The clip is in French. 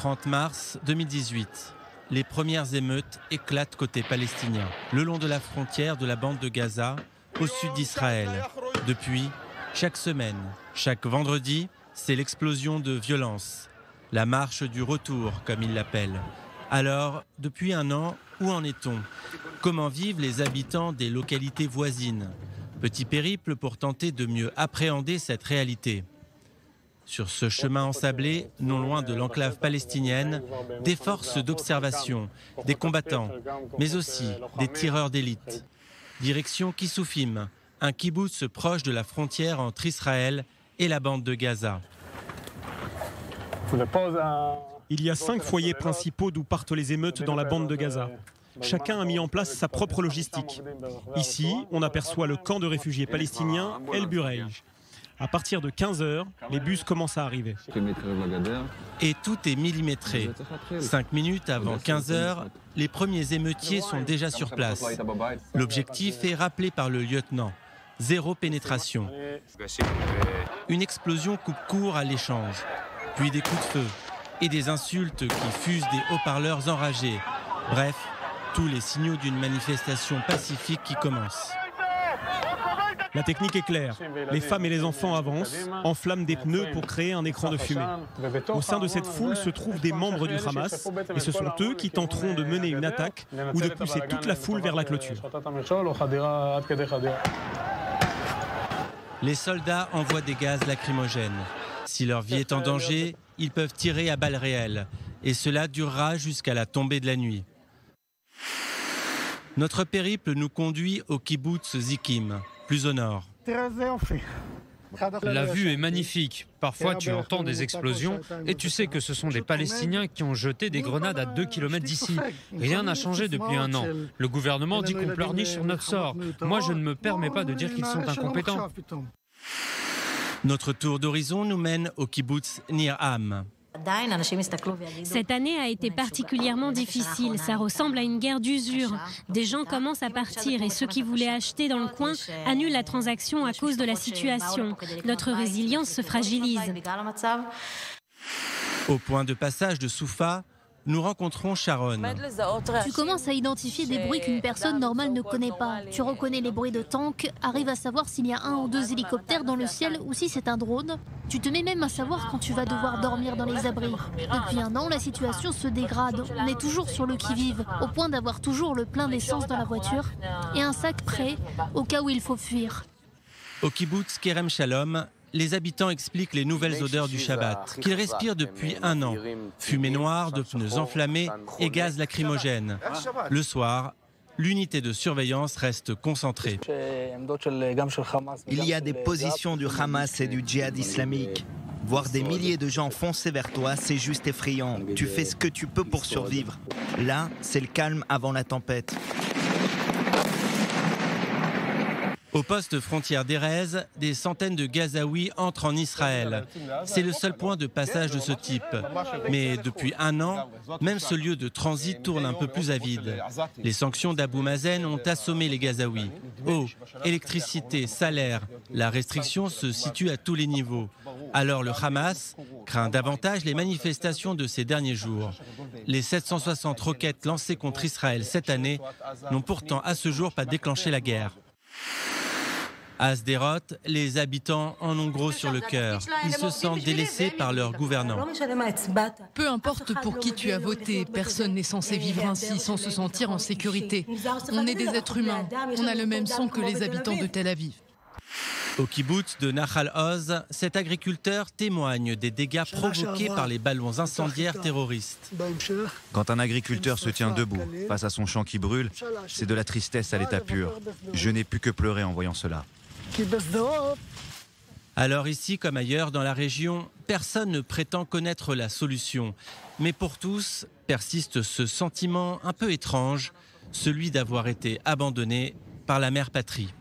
30 mars 2018. Les premières émeutes éclatent côté palestinien, le long de la frontière de la bande de Gaza, au sud d'Israël. Depuis, chaque semaine, chaque vendredi, c'est l'explosion de violence. La marche du retour, comme ils l'appellent. Alors, depuis un an, où en est-on? Comment vivent les habitants des localités voisines? Petit périple pour tenter de mieux appréhender cette réalité. Sur ce chemin ensablé, non loin de l'enclave palestinienne, des forces d'observation, des combattants, mais aussi des tireurs d'élite. Direction Kissoufim, un kibboutz proche de la frontière entre Israël et la bande de Gaza. Il y a 5 foyers principaux d'où partent les émeutes dans la bande de Gaza. Chacun a mis en place sa propre logistique. Ici, on aperçoit le camp de réfugiés palestiniens El Bureij. À partir de 15h, les bus commencent à arriver. Et tout est millimétré. 5 minutes avant 15h, les premiers émeutiers sont déjà sur place. L'objectif est rappelé par le lieutenant. 0 pénétration. Une explosion coupe court à l'échange. Puis des coups de feu et des insultes qui fusent des haut-parleurs enragés. Bref, tous les signaux d'une manifestation pacifique qui commence. La technique est claire. Les femmes et les enfants avancent, enflamment des pneus pour créer un écran de fumée. Au sein de cette foule se trouvent des membres du Hamas et ce sont eux qui tenteront de mener une attaque ou de pousser toute la foule vers la clôture. Les soldats envoient des gaz lacrymogènes. Si leur vie est en danger, ils peuvent tirer à balles réelles. Et cela durera jusqu'à la tombée de la nuit. Notre périple nous conduit au kibboutz Zikim, plus au nord. La vue est magnifique. Parfois, tu entends des explosions et tu sais que ce sont des Palestiniens qui ont jeté des grenades à 2 km d'ici. Rien n'a changé depuis un an. Le gouvernement dit qu'on pleurniche sur notre sort. Moi, je ne me permets pas de dire qu'ils sont incompétents. Notre tour d'horizon nous mène au kibboutz Nir Am. Cette année a été particulièrement difficile. Ça ressemble à une guerre d'usure. Des gens commencent à partir et ceux qui voulaient acheter dans le coin annulent la transaction à cause de la situation. Notre résilience se fragilise. Au point de passage de Soufa, nous rencontrons Sharon. Tu commences à identifier des bruits qu'une personne normale ne connaît pas. Tu reconnais les bruits de tanks, arrives à savoir s'il y a 1 ou 2 hélicoptères dans le ciel ou si c'est un drone. Tu te mets même à savoir quand tu vas devoir dormir dans les abris. Depuis un an, la situation se dégrade. On est toujours sur le qui-vive, au point d'avoir toujours le plein d'essence dans la voiture et un sac prêt au cas où il faut fuir. Au kibboutz Kerem Shalom, les habitants expliquent les nouvelles odeurs du Shabbat, qu'ils respirent depuis un an. Fumée noire, de pneus enflammés et gaz lacrymogène. Le soir, l'unité de surveillance reste concentrée. Il y a des positions du Hamas et du djihad islamique. Voir des milliers de gens foncer vers toi, c'est juste effrayant. Tu fais ce que tu peux pour survivre. Là, c'est le calme avant la tempête. Au poste frontière d'Erez, des centaines de Gazaouis entrent en Israël. C'est le seul point de passage de ce type. Mais depuis un an, même ce lieu de transit tourne un peu plus à vide. Les sanctions d'Abou Mazen ont assommé les Gazaouis. Eau, électricité, salaire, la restriction se situe à tous les niveaux. Alors le Hamas craint davantage les manifestations de ces derniers jours. Les 760 roquettes lancées contre Israël cette année n'ont pourtant à ce jour pas déclenché la guerre. À Sderot, les habitants en ont gros sur le cœur. Ils se sentent délaissés par leurs gouvernants. Peu importe pour qui tu as voté, personne n'est censé vivre ainsi sans se sentir en sécurité. On est des êtres humains. On a le même sang que les habitants de Tel Aviv. Au kibboutz de Nahal Oz, cet agriculteur témoigne des dégâts provoqués par les ballons incendiaires terroristes. Quand un agriculteur se tient debout face à son champ qui brûle, c'est de la tristesse à l'état pur. Je n'ai pu que pleurer en voyant cela. Alors ici comme ailleurs dans la région, personne ne prétend connaître la solution. Mais pour tous, persiste ce sentiment un peu étrange, celui d'avoir été abandonné par la mère patrie.